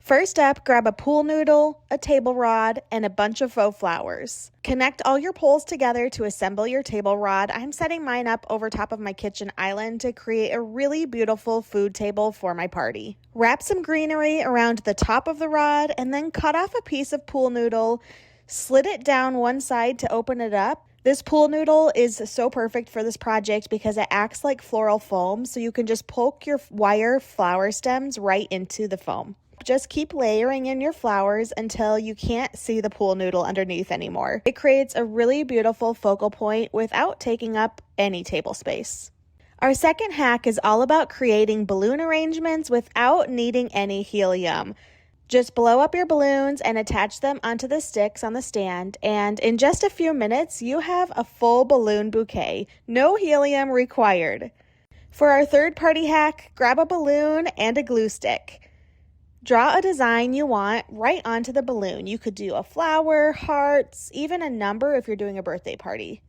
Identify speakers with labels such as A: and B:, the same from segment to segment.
A: First up, grab a pool noodle, a table rod, and a bunch of faux flowers. Connect all your poles together to assemble your table rod. I'm setting mine up over top of my kitchen island to create a really beautiful food table for my party. Wrap some greenery around the top of the rod and then cut off a piece of pool noodle, slit it down one side to open it up. This pool noodle is so perfect for this project because it acts like floral foam, so you can just poke your wire flower stems right into the foam. Just keep layering in your flowers until you can't see the pool noodle underneath anymore. It creates a really beautiful focal point without taking up any table space. Our second hack is all about creating balloon arrangements without needing any helium. Just blow up your balloons and attach them onto the sticks on the stand, and in just a few minutes, you have a full balloon bouquet. No helium required. For our third party hack, grab a balloon and a glue stick. Draw a design you want right onto the balloon. You could do a flower, hearts, even a number if you're doing a birthday party.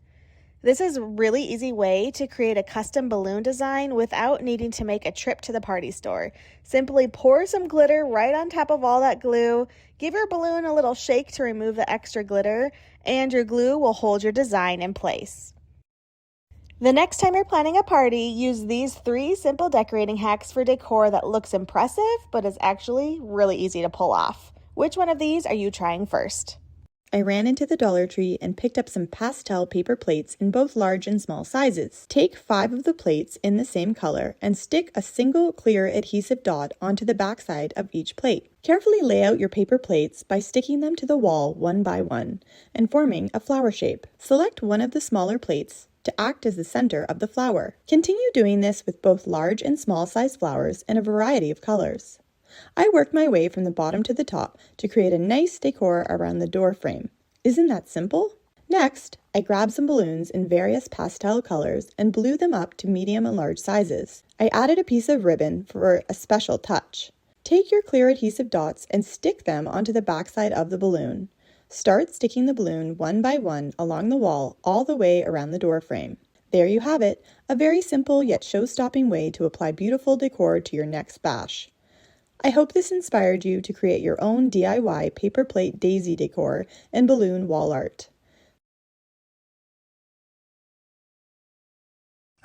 A: This is a really easy way to create a custom balloon design without needing to make a trip to the party store. Simply pour some glitter right on top of all that glue, give your balloon a little shake to remove the extra glitter, and your glue will hold your design in place. The next time you're planning a party, use these 3 simple decorating hacks for decor that looks impressive but is actually really easy to pull off. Which one of these are you trying first?
B: I ran into the Dollar Tree and picked up some pastel paper plates in both large and small sizes. Take 5 of the plates in the same color and stick a single clear adhesive dot onto the backside of each plate. Carefully lay out your paper plates by sticking them to the wall one by one and forming a flower shape. Select one of the smaller plates to act as the center of the flower. Continue doing this with both large and small size flowers in a variety of colors. I worked my way from the bottom to the top to create a nice decor around the door frame. Isn't that simple? Next, I grabbed some balloons in various pastel colors and blew them up to medium and large sizes. I added a piece of ribbon for a special touch. Take your clear adhesive dots and stick them onto the backside of the balloon. Start sticking the balloon one by one along the wall all the way around the door frame. There you have it, a very simple yet show-stopping way to apply beautiful decor to your next bash. I hope this inspired you to create your own DIY paper plate daisy decor and balloon wall art.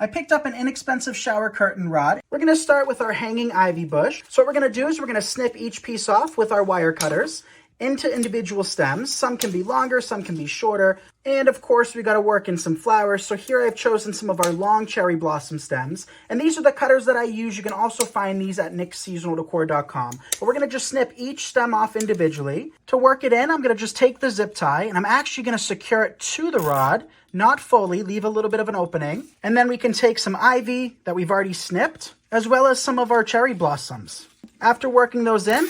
C: I picked up an inexpensive shower curtain rod. We're going to start with our hanging ivy bush. So what we're going to do is we're going to snip each piece off with our wire cutters into individual stems. Some can be longer, some can be shorter. And of course, we got to work in some flowers. So here I've chosen some of our long cherry blossom stems. And these are the cutters that I use. You can also find these at nicksseasonaldecor.com. But we're going to just snip each stem off individually. To work it in, I'm going to just take the zip tie and I'm actually going to secure it to the rod, not fully, leave a little bit of an opening. And then we can take some ivy that we've already snipped, as well as some of our cherry blossoms. After working those in,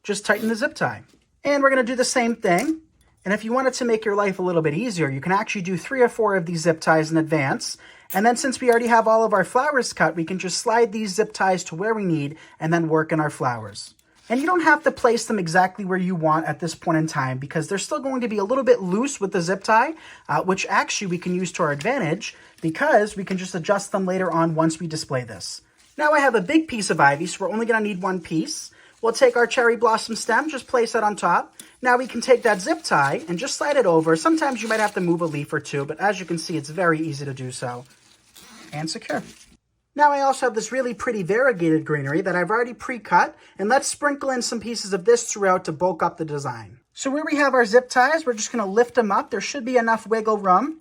C: just tighten the zip tie. And we're going to do the same thing. And if you wanted to make your life a little bit easier, you can actually do 3 or 4 of these zip ties in advance. And then since we already have all of our flowers cut, we can just slide these zip ties to where we need and then work in our flowers. And you don't have to place them exactly where you want at this point in time because they're still going to be a little bit loose with the zip tie, which actually we can use to our advantage because we can just adjust them later on once we display this. Now I have a big piece of ivy, so we're only going to need 1 piece. We'll take our cherry blossom stem, just place that on top. Now we can take that zip tie and just slide it over. Sometimes you might have to move a leaf or 2, but as you can see, it's very easy to do so. And secure. Now I also have this really pretty variegated greenery that I've already pre-cut, and let's sprinkle in some pieces of this throughout to bulk up the design. So where we have our zip ties, we're just going to lift them up. There should be enough wiggle room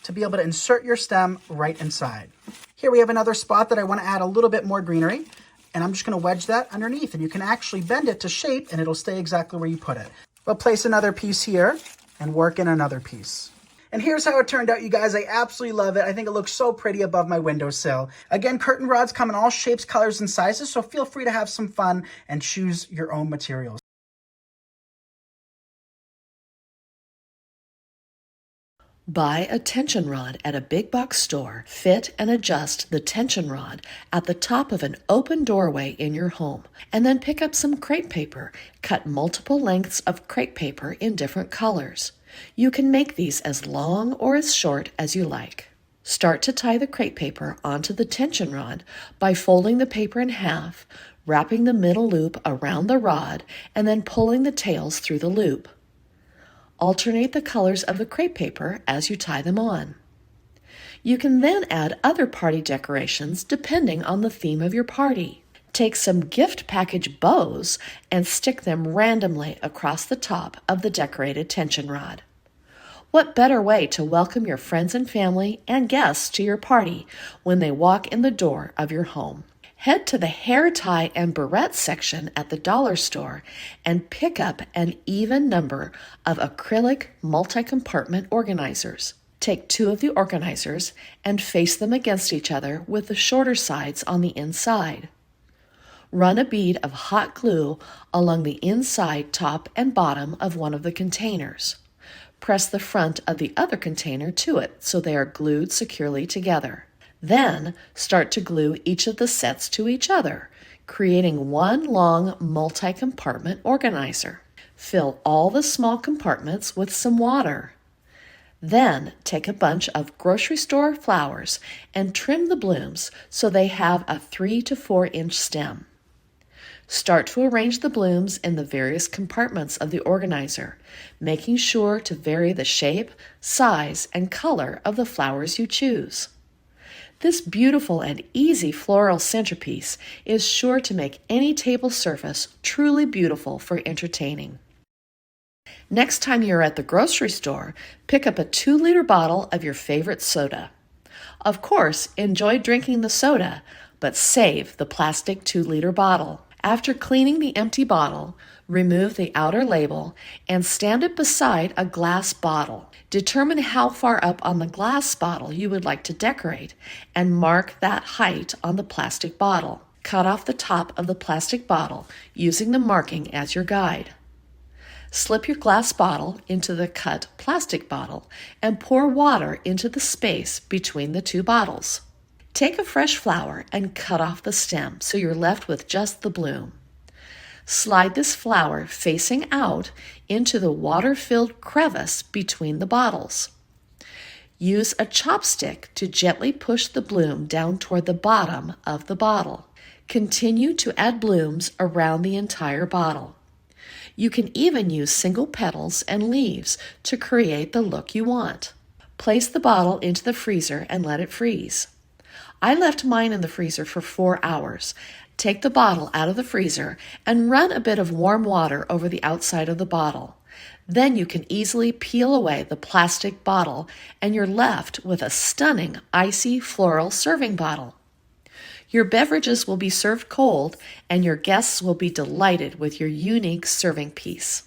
C: to be able to insert your stem right inside. Here we have another spot that I want to add a little bit more greenery. And I'm just going to wedge that underneath, and you can actually bend it to shape and it'll stay exactly where you put it. We'll place another piece here and work in another piece. And here's how it turned out, you guys. I absolutely love it. I think it looks so pretty above my windowsill. Again, curtain rods come in all shapes, colors, and sizes, so feel free to have some fun and choose your own materials.
D: Buy a tension rod at a big box store. Fit and adjust the tension rod at the top of an open doorway in your home. And then pick up some crepe paper. Cut multiple lengths of crepe paper in different colors. You can make these as long or as short as you like. Start to tie the crepe paper onto the tension rod by folding the paper in half, wrapping the middle loop around the rod and then pulling the tails through the loop. Alternate the colors of the crepe paper as you tie them on. You can then add other party decorations depending on the theme of your party. Take some gift package bows and stick them randomly across the top of the decorated tension rod. What better way to welcome your friends and family and guests to your party when they walk in the door of your home? Head to the hair tie and barrette section at the dollar store and pick up an even number of acrylic multi-compartment organizers. Take 2 of the organizers and face them against each other with the shorter sides on the inside. Run a bead of hot glue along the inside, top, and bottom of one of the containers. Press the front of the other container to it so they are glued securely together. Then start to glue each of the sets to each other, creating one long multi-compartment organizer. Fill all the small compartments with some water. Then take a bunch of grocery store flowers and trim the blooms so they have a 3 to 4 inch stem. Start to arrange the blooms in the various compartments of the organizer, making sure to vary the shape, size, and color of the flowers you choose. This beautiful and easy floral centerpiece is sure to make any table surface truly beautiful for entertaining. Next time you're at the grocery store, pick up a 2-liter bottle of your favorite soda. Of course, enjoy drinking the soda, but save the plastic 2-liter bottle. After cleaning the empty bottle, remove the outer label and stand it beside a glass bottle. Determine how far up on the glass bottle you would like to decorate and mark that height on the plastic bottle. Cut off the top of the plastic bottle using the marking as your guide. Slip your glass bottle into the cut plastic bottle and pour water into the space between the 2 bottles. Take a fresh flower and cut off the stem so you're left with just the bloom. Slide this flower facing out into the water-filled crevice between the bottles. Use a chopstick to gently push the bloom down toward the bottom of the bottle. Continue to add blooms around the entire bottle. You can even use single petals and leaves to create the look you want. Place the bottle into the freezer and let it freeze. I left mine in the freezer for 4 hours. Take the bottle out of the freezer and run a bit of warm water over the outside of the bottle. Then you can easily peel away the plastic bottle and you're left with a stunning icy floral serving bottle. Your beverages will be served cold and your guests will be delighted with your unique serving piece.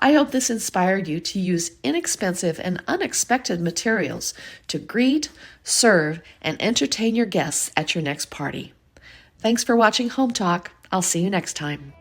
D: I hope this inspired you to use inexpensive and unexpected materials to greet, serve, and entertain your guests at your next party. Thanks for watching Home Talk. I'll see you next time.